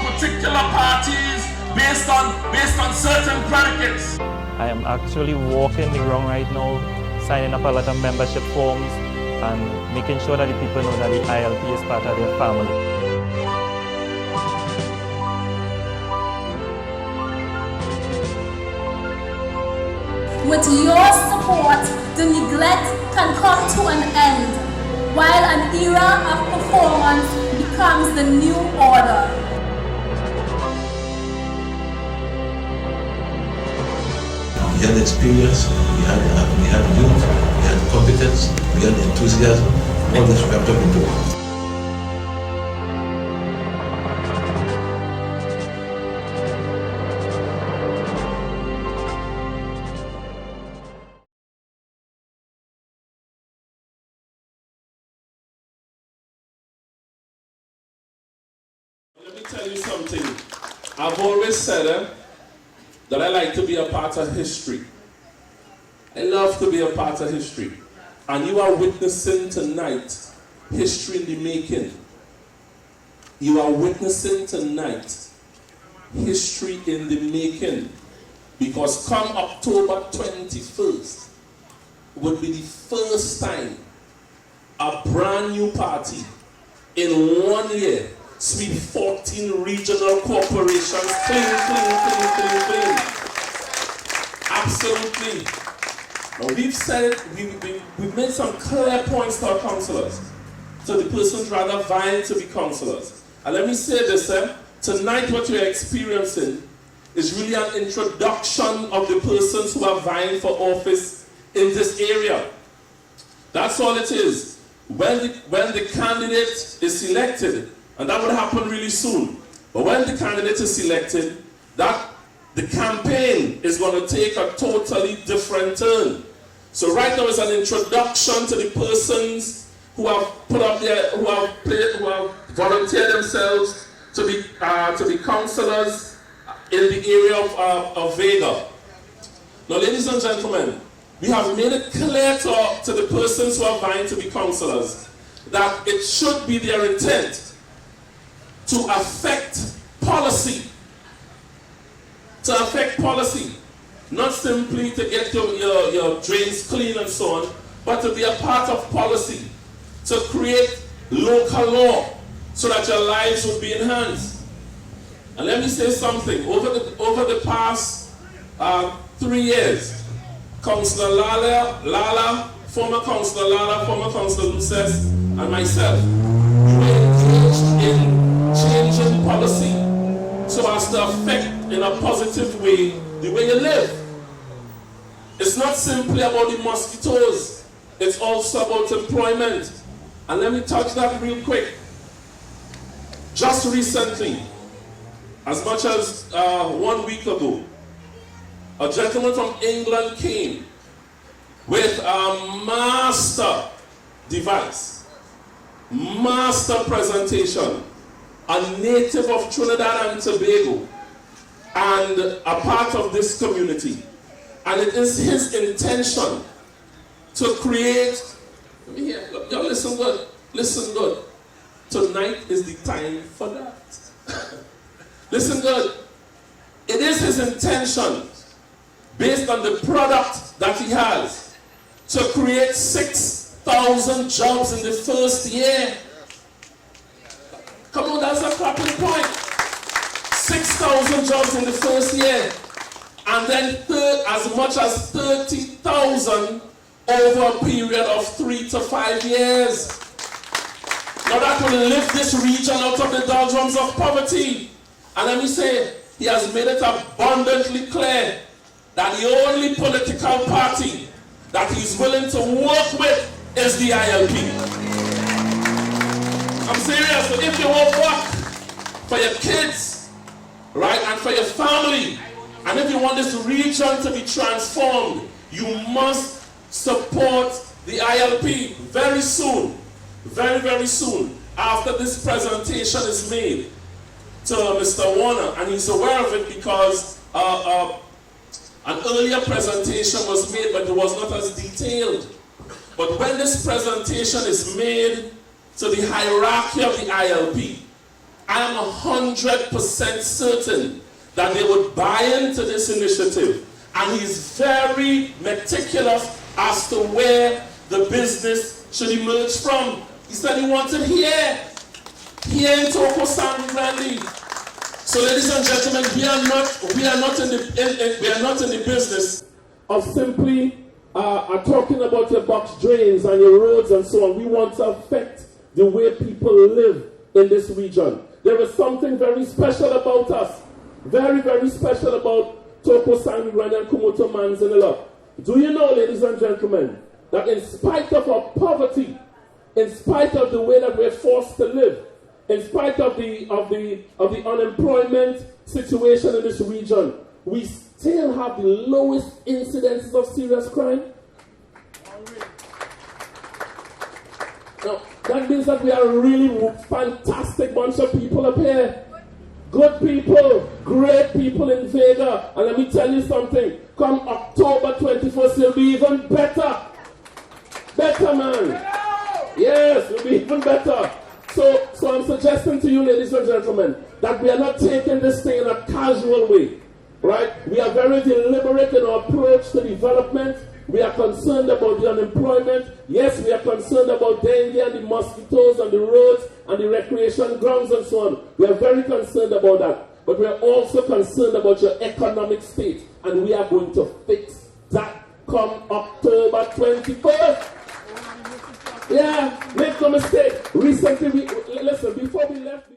particular parties based on certain predicates. I am actually walking the ground right now, signing up a lot of membership forms and making sure that the people know that the ILP is part of their family. With your support, the neglect can come to an end, while an era of performance becomes the new order. We had experience, we had youth, we had competence, we had enthusiasm, all this we have to do. Let me tell you something. I've always said that I like to be a part of history. I love to be a part of history. And you are witnessing tonight history in the making. You are witnessing tonight history in the making. Because come October 21st would be the first time a brand new party in 1 year sweep 14 regional corporations clean. Absolutely. Now we've said, we've made some clear points to our councillors. So the persons rather vying to be councillors. And let me say this, tonight what you're experiencing is really an introduction of the persons who are vying for office in this area. That's all it is. When the candidate is selected, and that would happen really soon. But when the candidate is selected, the campaign is going to take a totally different turn. So right now it's an introduction to the persons who have put up their, who have volunteered themselves to be councillors in the area of Vega. Now, ladies and gentlemen, we have made it clear to the persons who are vying to be councillors that it should be their intent to affect policy. To affect policy. Not simply to get your drains clean and so on, but to be a part of policy. To create local law so that your lives would be enhanced. And let me say something. Over the past 3 years, Councillor Lala, former Councillor Lala, former Councillor Luces, and myself, we were engaged in changing policy so as to affect in a positive way the way you live. It's not simply about the mosquitoes, it's also about employment. And let me touch that real quick. Just recently, as much as 1 week ago, a gentleman from England came with a master device, master presentation, a native of Trinidad and Tobago, and a part of this community. And it is his intention to create, let me hear, y'all listen good, listen good. Tonight is the time for that. Listen good. It is his intention, based on the product that he has, to create 6,000 jobs in the first year. Come on, that's a clapping point. 6,000 jobs in the first year. And then as much as 30,000 over a period of 3 to 5 years. Now that will lift this region out of the doldrums of poverty. And let me say, he has made it abundantly clear that the only political party that he's willing to work with is the ILP. I'm serious. So if you want work for your kids, right, and for your family, and if you want this region to be transformed, you must support the ILP very soon, very soon, after this presentation is made to Mr. Warner, and he's aware of it because an earlier presentation was made, but it was not as detailed. But when this presentation is made to the hierarchy of the ILP, I am 100% certain that they would buy into this initiative. And he's very meticulous as to where the business should emerge from. He said he wanted here in Toko San Randy. So, ladies and gentlemen, we are not in the business of simply talking about your box drains and your roads and so on. We want to affect the way people live in this region. There is something very special about us, very, very special about Toko San Randy and Kumoto Manzanilla. Do you know, ladies and gentlemen, that in spite of our poverty, in spite of the way that we're forced to live, in spite of the unemployment situation in this region, we still have the lowest incidences of serious crime? Now, that means that we are a really fantastic bunch of people up here. Good people, great people in Vega. And let me tell you something, come October 21st, it'll be even better. Better, man. Yes, it'll be even better. So I'm suggesting to you, ladies and gentlemen, that we are not taking this thing in a casual way, right? We are very deliberate in our approach to development. We are concerned about the unemployment. Yes, we are concerned about dengue and the mosquitoes and the roads and the recreation grounds and so on. We are very concerned about that. But we are also concerned about your economic state. And we are going to fix that come October 21st. Yeah, make no mistake. Recently, listen, before we left...